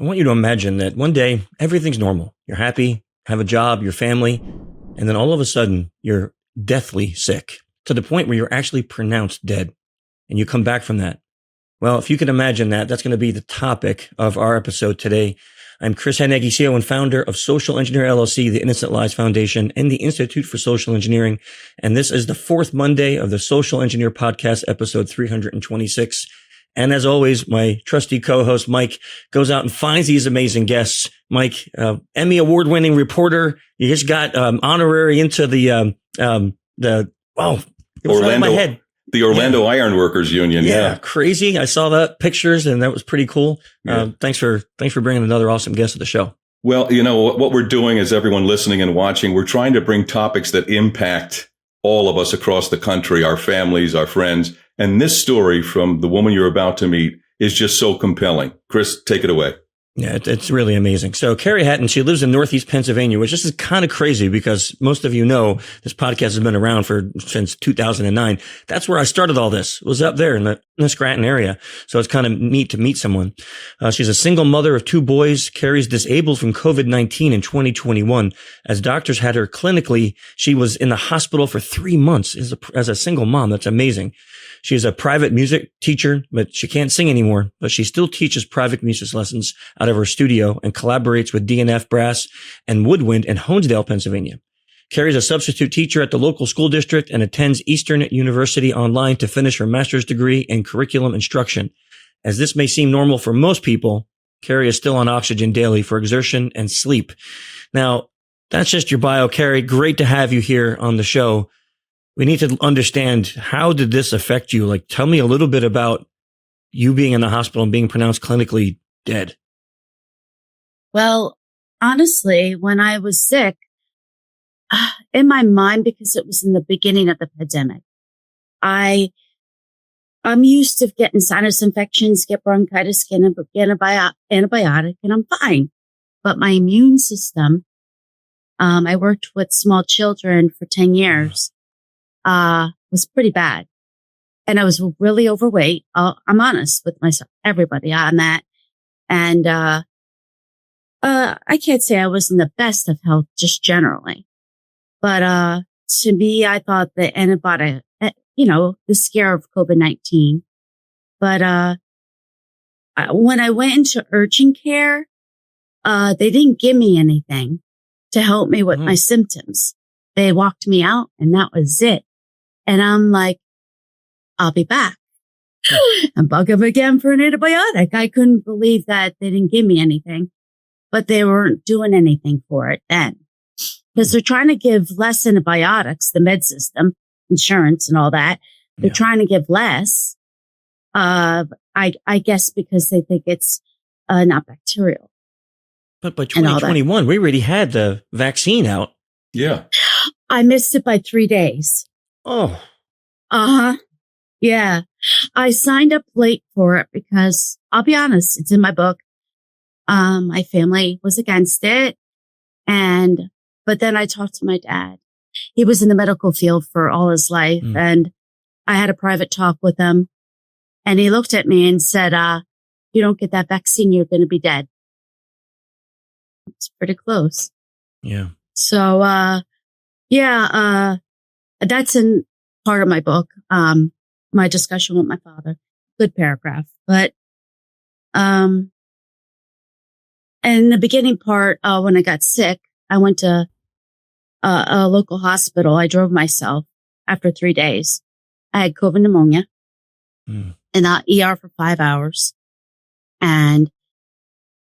I want you to imagine that one day everything's normal. You're happy, have a job, your family, and then all of a sudden you're deathly sick to the point where you're actually pronounced dead and you come back from that. Well, if you can imagine that, that's going to be the topic of our episode today. I'm Chris Hadnagy, CEO and founder of Social Engineer LLC, the Innocent Lives Foundation, and the Institute for Social Engineering. And this is the fourth Monday of the Social Engineer Podcast, episode 326. And as always, my trusty co-host, Mike, goes out and finds these amazing guests. Mike, Emmy award-winning reporter. You just got honorary into the Orlando. The Orlando Iron Workers Union. Yeah. Crazy. I saw that pictures and that was pretty cool. Yeah. Thanks for bringing another awesome guest to the show. Well, you know, what we're doing is everyone listening and watching, we're trying to bring topics that impact all of us across the country, our families, our friends. And this story from the woman you're about to meet is just so compelling. Chris, take it away. Yeah, it's really amazing. So Carrie Hatton, she lives in Northeast Pennsylvania, which this is kind of crazy because most of you know this podcast has been around since 2009. That's where I started all this. It was up there in the Scranton area. So it's kind of neat to meet someone. She's a single mother of two boys. Carrie's disabled from COVID-19 in 2021. As doctors had her clinically, she was in the hospital for 3 months as a single mom. That's amazing. She is a private music teacher, but she can't sing anymore, but she still teaches private music lessons out of her studio and collaborates with DNF Brass and Woodwind in Honesdale, Pennsylvania. Carrie's a substitute teacher at the local school district and attends Eastern University online to finish her master's degree in curriculum instruction. As this may seem normal for most people, Carrie is still on oxygen daily for exertion and sleep. Now, that's just your bio, Carrie. Great to have you here on the show. We need to understand, how did this affect you? Like, tell me a little bit about you being in the hospital and being pronounced clinically dead. Well, honestly, when I was sick, in my mind, because it was in the beginning of the pandemic, I'm used to getting sinus infections, get bronchitis, get antibiotic, and I'm fine. But my immune system, I worked with small children for 10 years. Was pretty bad. And I was really overweight. I'm honest with myself, everybody on that. And, I can't say I was in the best of health just generally, but, to me, I thought the antibiotic, the scare of COVID-19, but, when I went into urgent care, they didn't give me anything to help me with my symptoms. They walked me out and that was it. And I'm like, I'll be back. And bug them again for an antibiotic. I couldn't believe that they didn't give me anything, but they weren't doing anything for it then. Because they're trying to give less antibiotics, the med system, insurance and all that. They're trying to give less. I guess because they think it's not bacterial. But by 2021, we already had the vaccine out. Yeah. I missed it by 3 days. Oh. Uh-huh. Yeah. I signed up late for it because I'll be honest, it's in my book. My family was against it. But then I talked to my dad. He was in the medical field for all his life. And I had a private talk with him and he looked at me and said, you don't get that vaccine, you're going to be dead. It's pretty close. Yeah. So, that's in part of my book, my discussion with my father. Good paragraph. But, and the beginning part, when I got sick, I went to a local hospital. I drove myself after 3 days. I had COVID pneumonia in the ER for 5 hours and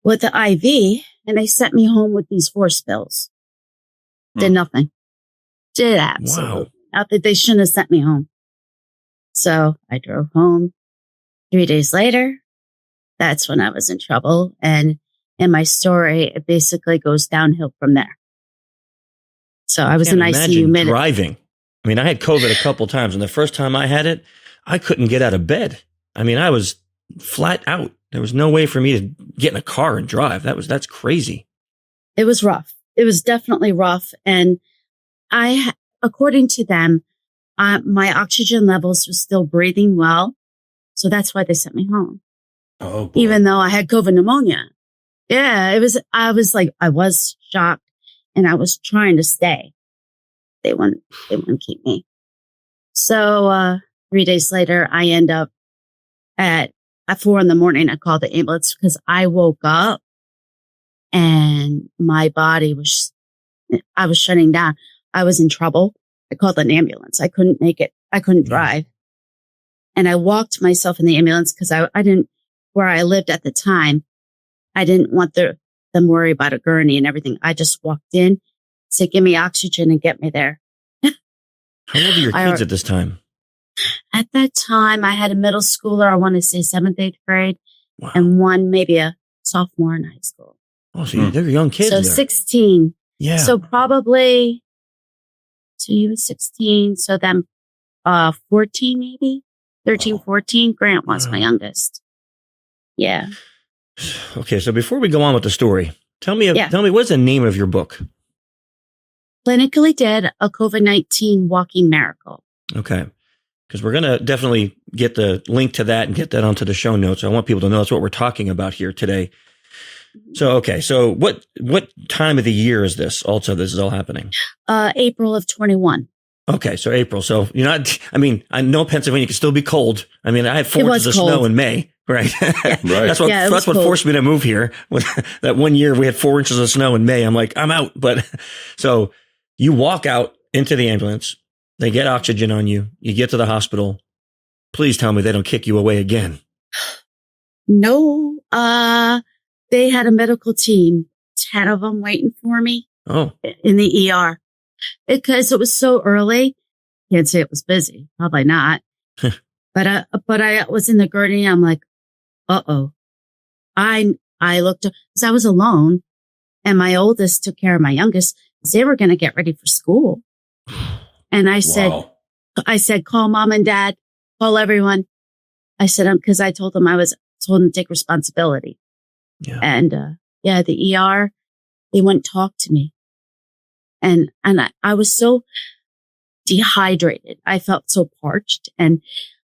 with the IV, and they sent me home with these 4 spills. Did nothing. Did absolutely nothing. They shouldn't have sent me home. So I drove home. 3 days later, that's when I was in trouble. And in my story, it basically goes downhill from there. So I was in ICU driving. I mean, I had COVID a couple times, and the first time I had it, I couldn't get out of bed. I mean, I was flat out. There was no way for me to get in a car and drive. That's crazy. It was rough. It was definitely rough. And according to them, my oxygen levels were still breathing well. So that's why they sent me home. Oh, boy. Even though I had COVID pneumonia. Yeah, I was shocked and I was trying to stay. They wouldn't keep me. So, 3 days later, I end up at 4 a.m. I called the ambulance because I woke up and my body I was shutting down. I was in trouble. I called an ambulance. I couldn't make it. I couldn't drive. And I walked myself in the ambulance because I didn't, where I lived at the time, I didn't want them worry about a gurney and everything. I just walked in, said, give me oxygen and get me there. How old are your kids at this time? At that time, I had a middle schooler, I want to say 7th, 8th grade, Wow. and one maybe a sophomore in high school. Oh, so they're young kids. So there. 16. Yeah. So probably, so you were 16. So then, 14 maybe, 13, 14. Grant was my youngest. Yeah. Okay. So before we go on with the story, tell me what's the name of your book? Clinically Dead, a COVID-19 Walking Miracle. Okay. Because we're going to definitely get the link to that and get that onto the show notes. I want people to know that's what we're talking about here today. So, okay. So what time of the year is this? Also, this is all happening? April of 21. Okay. So April. So you're not, I mean, I know Pennsylvania can still be cold. I mean, I had 4 inches of snow in May, right? Yeah. Right. That's what forced me to move here. That one year we had 4 inches of snow in May. I'm like, I'm out. But so you walk out into the ambulance. They get oxygen on you. You get to the hospital. Please tell me they don't kick you away again. No. They had a medical team, 10 of them waiting for me. Oh. In the ER. Because it was so early. Can't say it was busy. Probably not. But I was in the gurney. I'm like, uh-oh. I looked up because I was alone and my oldest took care of my youngest. They were going to get ready for school. And I said, call mom and dad, call everyone. I said, because I told them I told them to take responsibility. Yeah. And, the ER, they wouldn't talk to me. And I was so dehydrated. I felt so parched. And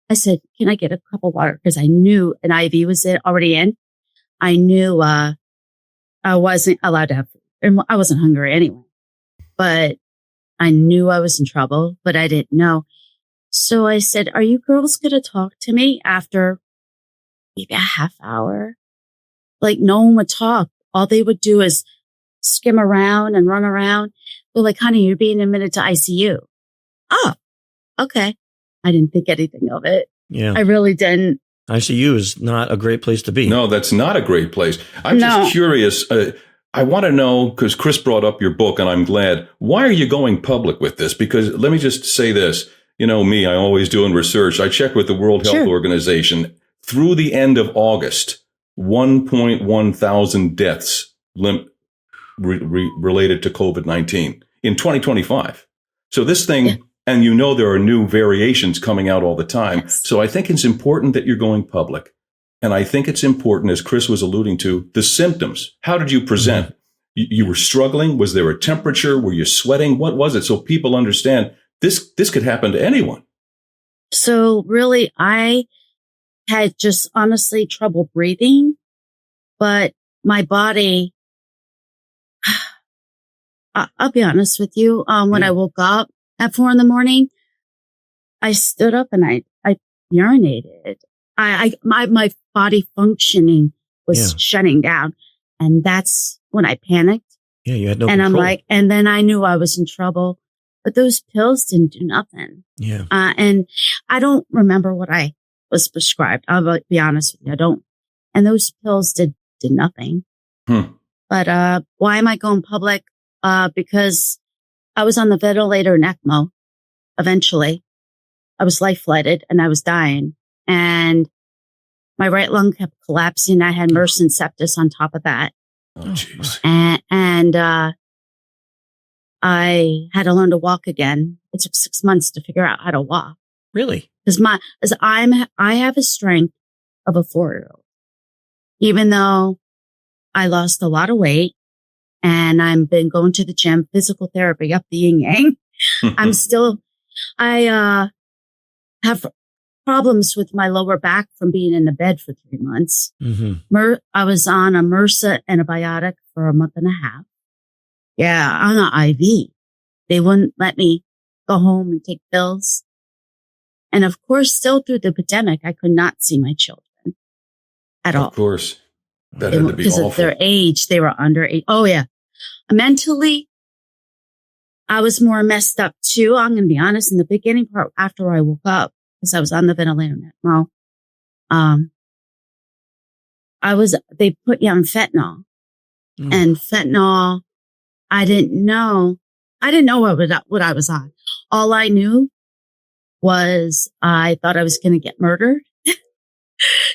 I said, can I get a cup of water? Because I knew an IV was already in. I knew, I wasn't allowed to have food. And I wasn't hungry anyway, but I knew I was in trouble, but I didn't know. So I said, are you girls going to talk to me after maybe a half hour? Like no one would talk. All they would do is skim around and run around. They're like, honey, you're being admitted to ICU. Oh, okay. I didn't think anything of it. Yeah. I really didn't. ICU is not a great place to be. No, that's not a great place. I'm just curious. I want to know, because Chris brought up your book, and I'm glad. Why are you going public with this? Because let me just say this. You know me, I always doing research. I check with the World Health Organization. Through the end of August, 1.1 thousand deaths related to COVID-19 in 2025. So this thing, and you know there are new variations coming out all the time. Yes. So I think it's important that you're going public. And I think it's important, as Chris was alluding to, the symptoms. How did you present? You were struggling? Was there a temperature? Were you sweating? What was it? So people understand this could happen to anyone. So really, I had just honestly trouble breathing, but my body, I'll be honest with you. When I woke up at 4 a.m, I stood up and I urinated. My body functioning was shutting down. And that's when I panicked. Yeah, you had no and control. I'm like, and then I knew I was in trouble, but those pills didn't do nothing. Yeah. And I don't remember what I was prescribed. I'll be honest with you. I don't. And those pills did nothing. But, why am I going public? Because I was on the ventilator in ECMO. Eventually I was life flighted and I was dying. And my right lung kept collapsing. I had MRSA and sepsis on top of that. Oh, jeez. And I had to learn to walk again. It took 6 months to figure out how to walk. Really? Because I have a strength of a 4-year-old, even though I lost a lot of weight and I've been going to the gym, physical therapy, up the yin yang. I have problems with my lower back from being in the bed for 3 months. Mm-hmm. I was on a MRSA antibiotic for a month and a half. Yeah, on an IV. They wouldn't let me go home and take pills. And of course, still through the pandemic, I could not see my children at all. Of course. That had to be because awful. of their age. They were under 8. Oh, yeah. Mentally, I was more messed up too. I'm going to be honest. In the beginning part, after I woke up, because I was on the ventilator now, they put you on fentanyl. And fentanyl, I didn't know what I was on. All I knew was I thought I was going to get murdered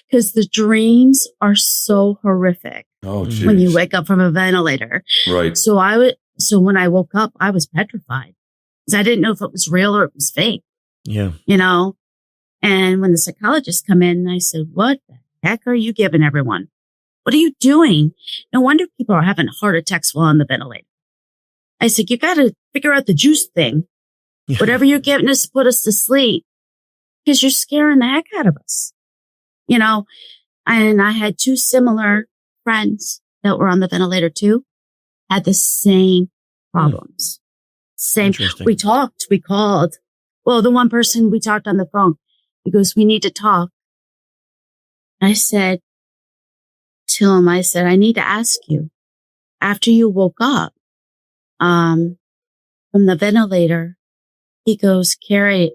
because the dreams are so horrific. Oh, geez. When you wake up from a ventilator. Right. So when I woke up, I was petrified because I didn't know if it was real or it was fake. Yeah. You know? And when the psychologists come in, I said, what the heck are you giving everyone? What are you doing? No wonder people are having heart attacks while on the ventilator. I said, you got to figure out the juice thing. Yeah. Whatever you're giving us to put us to sleep because you're scaring the heck out of us. You know? And I had 2 similar friends that were on the ventilator too, had the same problems. Same. We talked, we called. Well, the one person we talked on the phone, he goes, we need to talk. I said to him, I need to ask you, after you woke up, from the ventilator, he goes, Carrie,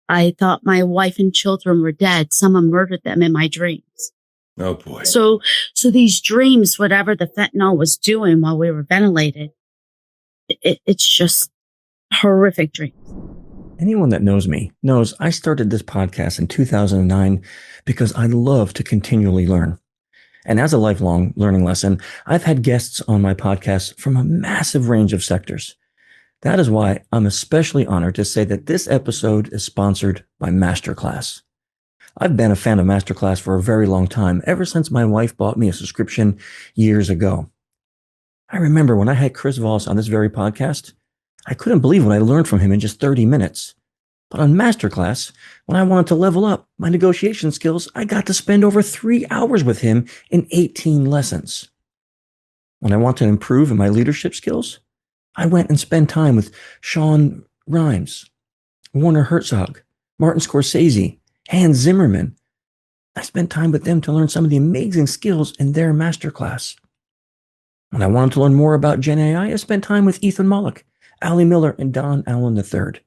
I thought my wife and children were dead. Someone murdered them in my dreams. Oh boy. So these dreams, whatever the fentanyl was doing while we were ventilated, it's just horrific dreams. Anyone that knows me knows I started this podcast in 2009 because I love to continually learn. And as a lifelong learning lesson, I've had guests on my podcast from a massive range of sectors. That is why I'm especially honored to say that this episode is sponsored by MasterClass. I've been a fan of MasterClass for a very long time, ever since my wife bought me a subscription years ago. I remember when I had Chris Voss on this very podcast, I couldn't believe what I learned from him in just 30 minutes. But on MasterClass, when I wanted to level up my negotiation skills, I got to spend over 3 hours with him in 18 lessons. When I want to improve in my leadership skills, I went and spent time with Sean Rhimes, Werner Herzog, Martin Scorsese, Hans Zimmerman. I spent time with them to learn some of the amazing skills in their masterclass. When I wanted to learn more about Gen AI, I spent time with Ethan Mollick, Ali Miller, and Don Allen III.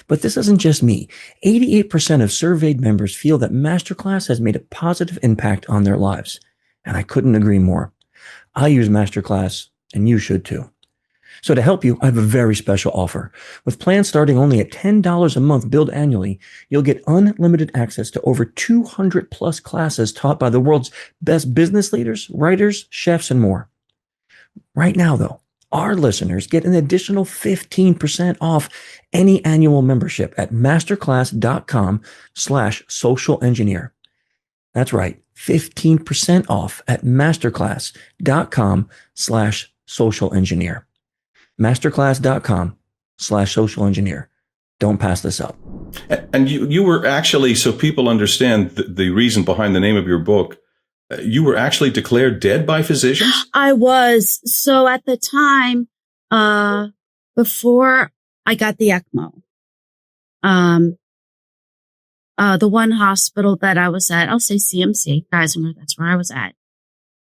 But this isn't just me. 88% of surveyed members feel that MasterClass has made a positive impact on their lives. And I couldn't agree more. I use MasterClass, and you should too. So to help you, I have a very special offer. With plans starting only at $10 a month billed annually, you'll get unlimited access to over 200 plus classes taught by the world's best business leaders, writers, chefs, and more. Right now, though, our listeners get an additional 15% off any annual membership at masterclass.com/socialengineer. That's right. 15% off at masterclass.com/socialengineer. Masterclass.com/socialengineer. Don't pass this up. And you were actually, so people understand the reason behind the name of your book, you were actually declared dead by physicians? I was. So at the time, before I got the ECMO, the one hospital that I was at, I'll say CMC, Geisinger, that's where I was at.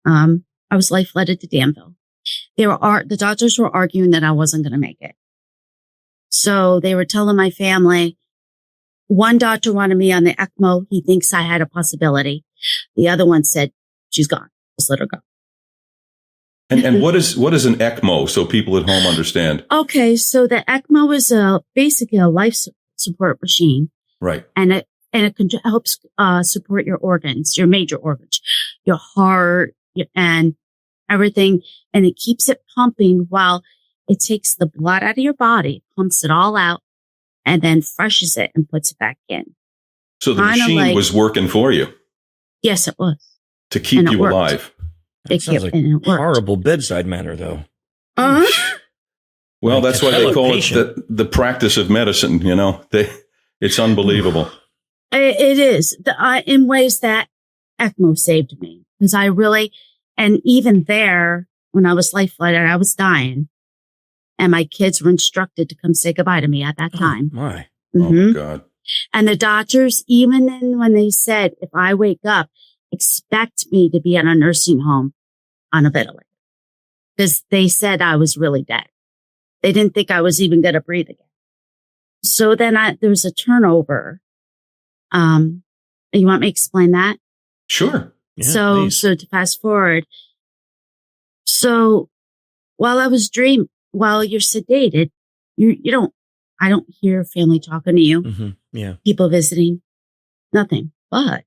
I was life-flighted to Danville. The doctors were arguing that I wasn't going to make it. So they were telling my family, one doctor wanted me on the ECMO. He thinks I had a possibility. The other one said, she's gone. Just let her go. And what is an ECMO so people at home understand? Okay. So the ECMO is basically a life support machine. Right. And it helps support your organs, your major organs, your heart and everything. And it keeps it pumping while it takes the blood out of your body, pumps it all out, and then freshes it and puts it back in. So the machine was working for you? Yes, it was. To keep you alive? It sounds like horrible bedside manner, though. Well, that's why they call it the practice of medicine, you know. It's unbelievable. It is in ways that ECMO saved me, because and even there, when I was life flighted, I was dying, and my kids were instructed to come say goodbye to me at that time. Oh, my. Mm-hmm. Oh my God. And the doctors, even then when they said, if I wake up, expect me to be in a nursing home on a ventilator, because they said I was really dead. They didn't think I was even going to breathe again. So then there was a turnover. You want me to explain that? Sure. Yeah, So please. to fast forward. So while you're sedated, I don't hear family talking to you, Mm-hmm. Yeah. people visiting, nothing. But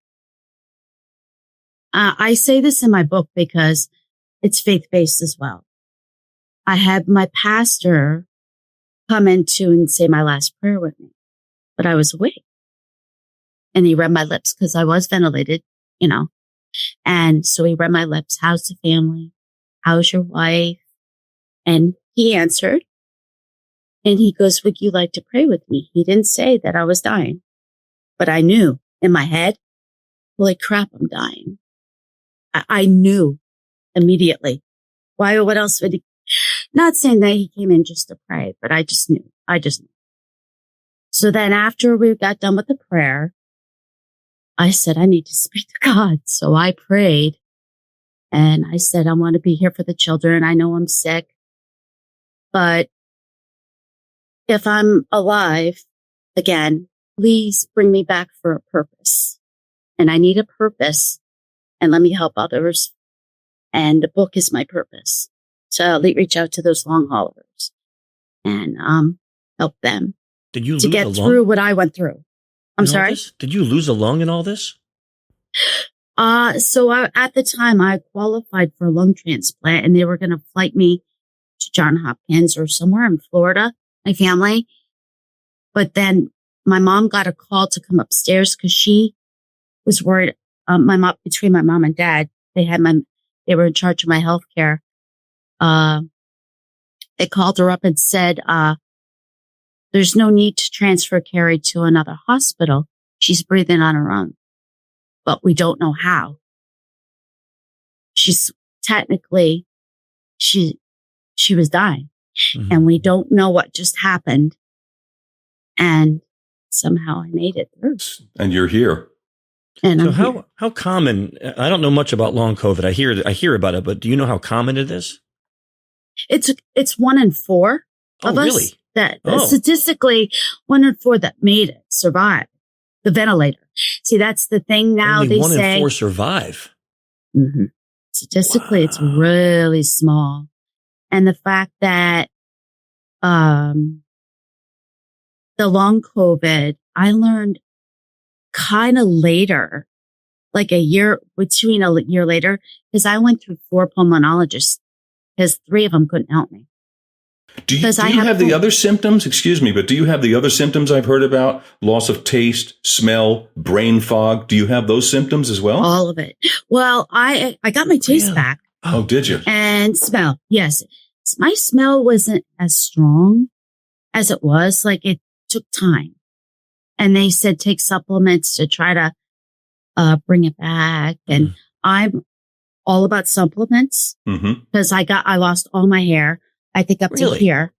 I say this in my book because it's faith-based as well. I had my pastor come into and say my last prayer with me, but I was awake. And he read my lips because I was ventilated, And so he read my lips. How's the family? How's your wife? And he answered. And he goes, would you like to pray with me? He didn't say that I was dying, but I knew in my head, holy crap, I'm dying. I knew immediately. Why? What else would he? Not saying that he came in just to pray, but I just knew. So then after we got done with the prayer, I said, I need to speak to God. So I prayed and I said, I want to be here for the children. I know I'm sick, but if I'm alive again, please bring me back for a purpose. And I need a purpose, and let me help others. And the book is my purpose. So reach out to those long haulers and help them Did you to lose get a lung through what I went through. I'm in all sorry. this? Did you lose a lung in all this? So at the time I qualified for a lung transplant, and they were going to flight me to Johns Hopkins or somewhere in Florida, my family. But then my mom got a call to come upstairs because she was worried. Between my mom and dad, they were in charge of my health care. They called her up and said, there's no need to transfer Carrie to another hospital. She's breathing on her own, but we don't know how. She's technically, she was dying, and we don't know what just happened. And somehow I made it through. And you're here. And So I'm here. how common? I don't know much about long COVID. I hear about it, but do you know how common it is? It's 1 in 4 of us really? that Oh. statistically 1 in 4 that made it survive the ventilator. See, that's the thing now. Only They 1 say in 4 survive. Mhm. Statistically, it's really small. And the fact that, the long COVID, I learned kind of later, like a year later, because I went through 4 pulmonologists because 3 of them couldn't help me. Do you Because I have have the to- other symptoms? Excuse me, but do you have the other symptoms I've heard about? Loss of taste, smell, brain fog. Do you have those symptoms as well? All of it. Well, I got my taste Really? back Oh, did you? and smell. Yes. My smell wasn't as strong as it was. Like, it took time. And they said, take supplements to try to, bring it back. And I'm all about supplements Mm-hmm. because I lost all my hair. I think up Really? to here.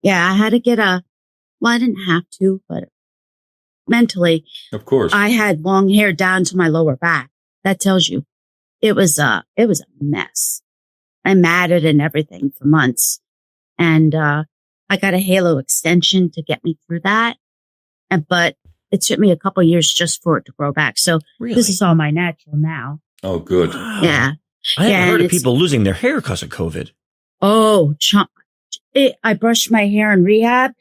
Yeah. I had to get I didn't have to, but mentally Of course. I had long hair down to my lower back. That tells you it was a mess. I matted and everything for months. And, I got a halo extension to get me through that. But it took me a couple of years just for it to grow back. So Really? this is all my natural now. Oh, good. Wow. Yeah. I haven't Yeah, heard and of people losing their hair because of COVID. Oh, I brushed my hair in rehab.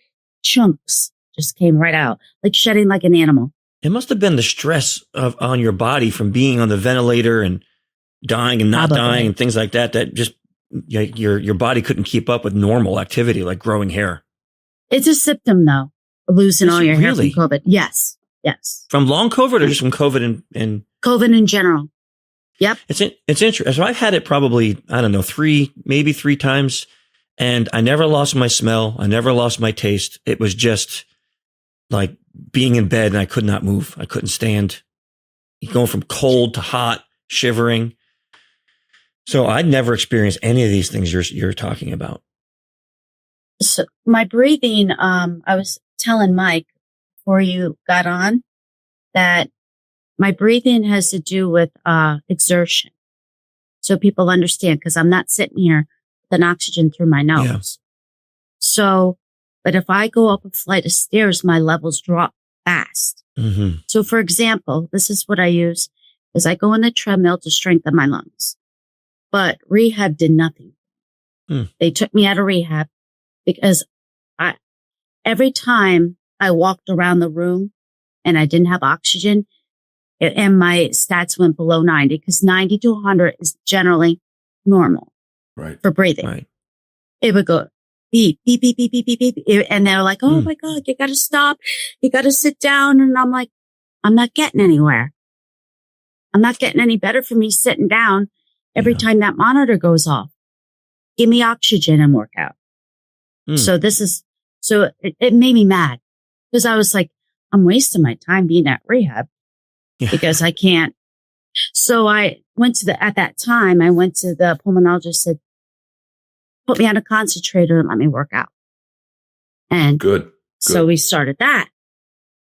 Chunks just came right out, like shedding like an animal. It must have been the stress on your body from being on the ventilator and dying and not Probably. dying and things like that. That just your body couldn't keep up with normal activity like growing hair. It's a symptom though, of losing Is all it your hair really? from COVID. Yes. From long COVID or just from COVID and COVID in general. Yep. it's interesting. So I've had it probably, I don't know, maybe three times, and I never lost my smell. I never lost my taste. It was just like being in bed and I could not move. I couldn't stand. Going from cold to hot, shivering. So I'd never experienced any of these things you're talking about. So my breathing, I was telling Mike before you got on that my breathing has to do with exertion. So people understand, because I'm not sitting here with an oxygen through my nose. Yeah. So, but if I go up a flight of stairs, my levels drop fast. Mm-hmm. So for example, this is what I use is I go on the treadmill to strengthen my lungs, but rehab did nothing. They took me out of rehab because every time I walked around the room and I didn't have oxygen and my stats went below 90, because 90 to 100 is generally normal for breathing. Right. It would go beep, beep, beep, beep, beep, beep, beep. And they're like, oh my God, you got to stop. You got to sit down. And I'm like, I'm not getting anywhere. I'm not getting any better for me sitting down every time that monitor goes off. Give me oxygen and work out. So it made me mad because I was like, I'm wasting my time being at rehab because I can't. So I went to at that time, I went to the pulmonologist, said, put me on a concentrator and let me work out. And good. So we started that.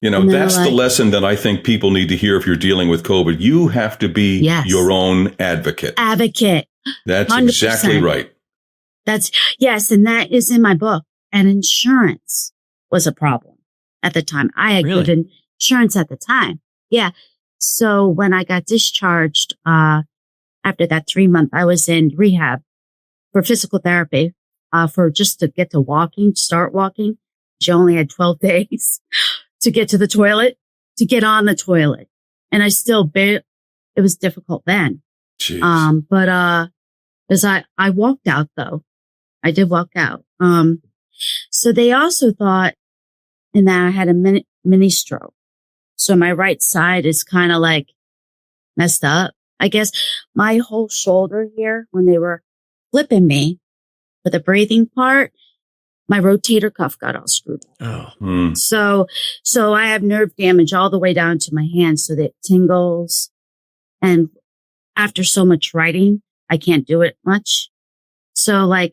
You know, that's the lesson that I think people need to hear if you're dealing with COVID. You have to be your own advocate. That's 100%. Exactly right. Yes. And that is in my book. And insurance was a problem at the time. I had good insurance at the time. Yeah. So when I got discharged, after that 3-month, I was in rehab for physical therapy, for just to get to start walking. She only had 12 days to get to the toilet, to get on the toilet. And I still, it was difficult then. Jeez. But as I walked out though, I did walk out. So they also thought, and that I had a mini stroke. So my right side is kind of like messed up. I guess my whole shoulder here, when they were flipping me for the breathing part, my rotator cuff got all screwed up. So I have nerve damage all the way down to my hands, so that it tingles. And after so much writing, I can't do it much. So I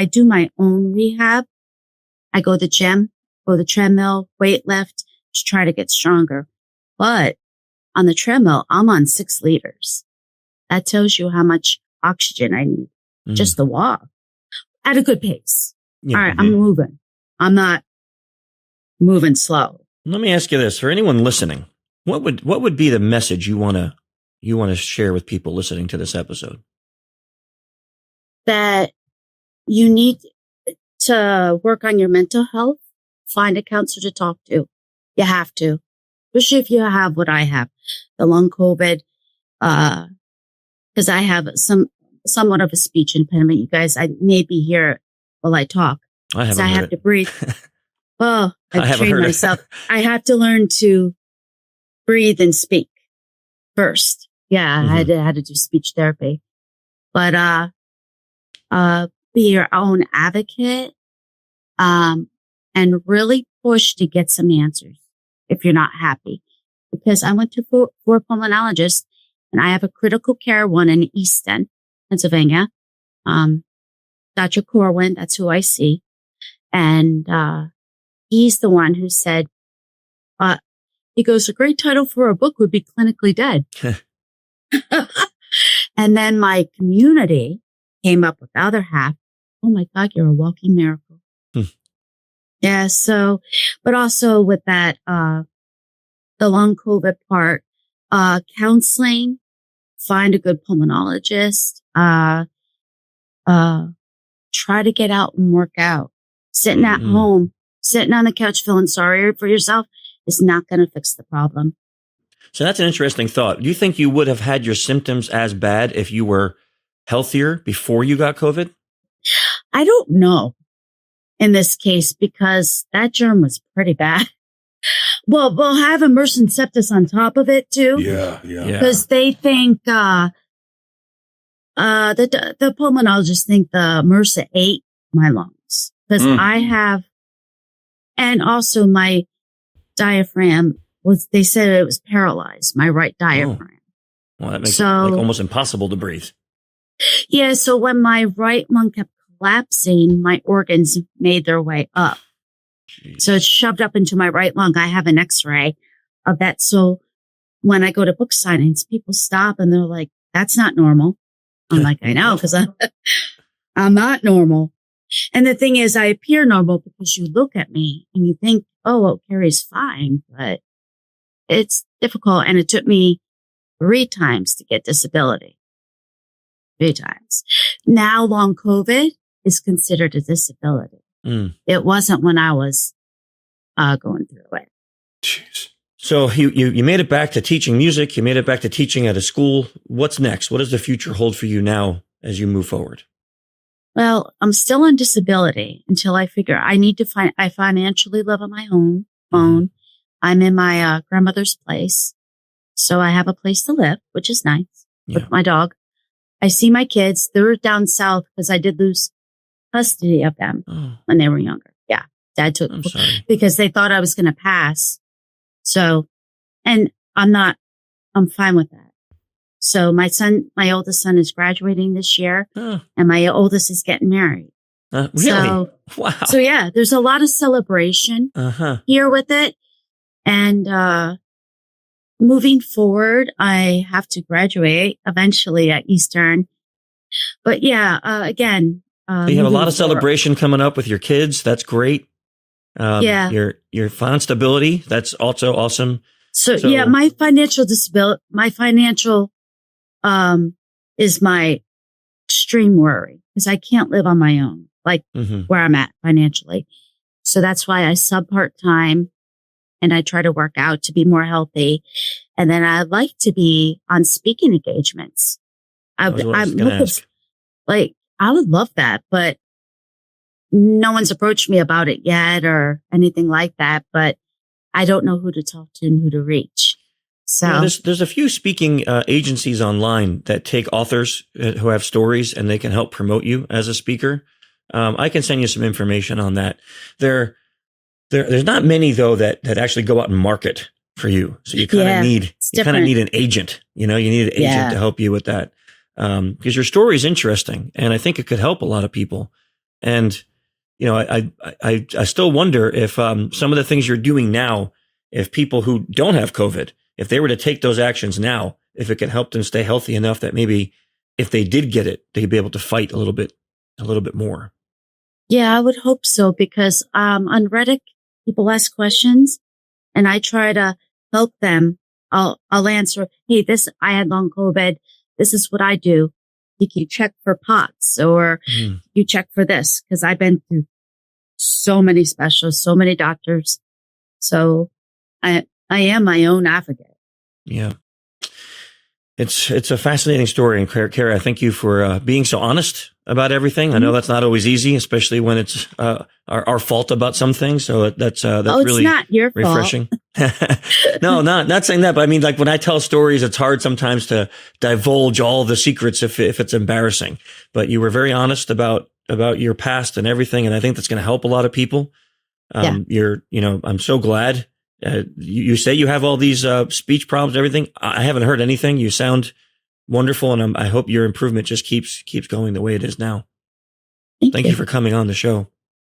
do my own rehab. I go to the gym, go to the treadmill, weight lift, just try to get stronger. But on the treadmill, I'm on 6 liters. That tells you how much oxygen I need just to walk at a good pace. Yeah. All right. I'm moving. I'm not moving slow. Let me ask you this. For anyone listening, what would be the message you want to share with people listening to this episode? That you need to work on your mental health, find a counselor to talk to. You have to, especially if you have what I have, the long COVID, because I have somewhat of a speech impediment. You guys, I maybe hear while I talk. I have to breathe. Well, I've trained myself. I have to learn to breathe and speak first. Yeah, I had to do speech therapy, but be your own advocate, and really push to get some answers if you're not happy. Because I went to 4 pulmonologists, and I have a critical care one in Easton, Pennsylvania. Dr. Corwin, that's who I see. And he's the one who said, he goes, a great title for a book would be Clinically Dead. And then my community came up with the other half. Oh my God, you're a walking miracle. Yeah. So, but also with that, the long COVID part, counseling, find a good pulmonologist, try to get out and work out. Sitting at home, sitting on the couch feeling sorry for yourself is not going to fix the problem. So that's an interesting thought. Do you think you would have had your symptoms as bad if you were healthier before you got COVID? I don't know in this case, because that germ was pretty bad. Well, we'll have immersion septis on top of it too. Yeah. Because they think, the pulmonologists think the MRSA ate my lungs. Because I have And also my diaphragm they said it was paralyzed, my right diaphragm. Well, that makes it like almost impossible to breathe. Yeah. So when my right lung kept collapsing, my organs made their way up. Jeez. So it's shoved up into my right lung. I have an x-ray of that. So when I go to book signings, people stop and they're like, that's not normal. I'm like, I know, because I'm not normal. And the thing is, I appear normal because you look at me and you think, oh, well, Carrie's fine, but it's difficult. And it took me 3 times to get disability. 3 times. Now long COVID is considered a disability. It wasn't when I was going through it. Jeez. So you made it back to teaching music. You made it back to teaching at a school. What's next? What does the future hold for you now as you move forward? Well, I'm still on disability until I figure I financially live on my own. I'm in my grandmother's place. So I have a place to live, which is nice with my dog. I see my kids. They were down south because I did lose custody of them when they were younger. Yeah. Dad took them because they thought I was going to pass. So, and I'm fine with that. So my oldest son is graduating this year and my oldest is getting married. Really? So, wow. So yeah, there's a lot of celebration here with it. And, moving forward, I have to graduate eventually at Eastern. But yeah, again, so you have a lot of celebration coming up with your kids. That's great. Your fond stability. That's also awesome. So yeah, my financial is my extreme worry because I can't live on my own, like where I'm at financially. So that's why I sub part-time and I try to work out to be more healthy. And then I like to be on speaking engagements. I would love that, but no one's approached me about it yet or anything like that, but I don't know who to talk to and who to reach. So there's a few speaking agencies online that take authors who have stories and they can help promote you as a speaker. I can send you some information on that. There's not many though that actually go out and market for you. So you kind of need an agent. You need an agent to help you with that. Because your story is interesting and I think it could help a lot of people. And I still wonder if some of the things you're doing now, if people who don't have COVID, if they were to take those actions now, if it could help them stay healthy enough that maybe if they did get it, they'd be able to fight a little bit more. Yeah, I would hope so because on Reddit, people ask questions and I try to help them. I'll answer, hey, I had long COVID. This is what I do. You can check for POTS or you check for this because I've been through so many specialists, so many doctors. So I am my own advocate. Yeah. It's a fascinating story. And Carrie, I thank you for being so honest about everything. I know that's not always easy, especially when it's our fault about some things. So that's really not your refreshing. No, not saying that, but I mean, like when I tell stories, it's hard sometimes to divulge all the secrets if it's embarrassing. But you were very honest about your past and everything, and I think that's going to help a lot of people. I'm so glad. You say you have all these speech problems and everything. I haven't heard anything. You sound wonderful, and I hope your improvement just keeps going the way it is now. Thank you for coming on the show.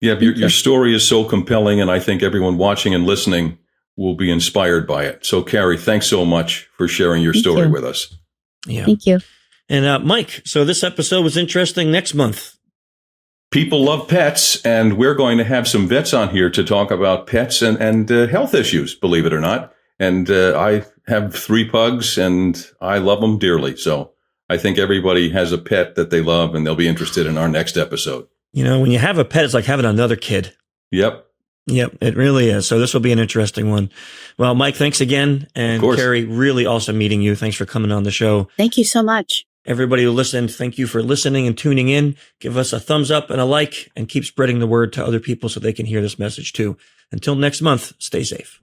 Yeah, your story is so compelling, and I think everyone watching and listening will be inspired by it. So, Carrie, thanks so much for sharing your story with us. Yeah, thank you. And Mike, so this episode was interesting. Next month, people love pets, and we're going to have some vets on here to talk about pets and health issues, believe it or not. And I have 3 pugs, and I love them dearly. So I think everybody has a pet that they love, and they'll be interested in our next episode. When you have a pet, it's like having another kid. Yep, it really is. So this will be an interesting one. Well, Mike, thanks again. And Carrie, really awesome meeting you. Thanks for coming on the show. Thank you so much. Everybody who listened, thank you for listening and tuning in. Give us a thumbs up and a like and keep spreading the word to other people so they can hear this message too. Until next month, stay safe.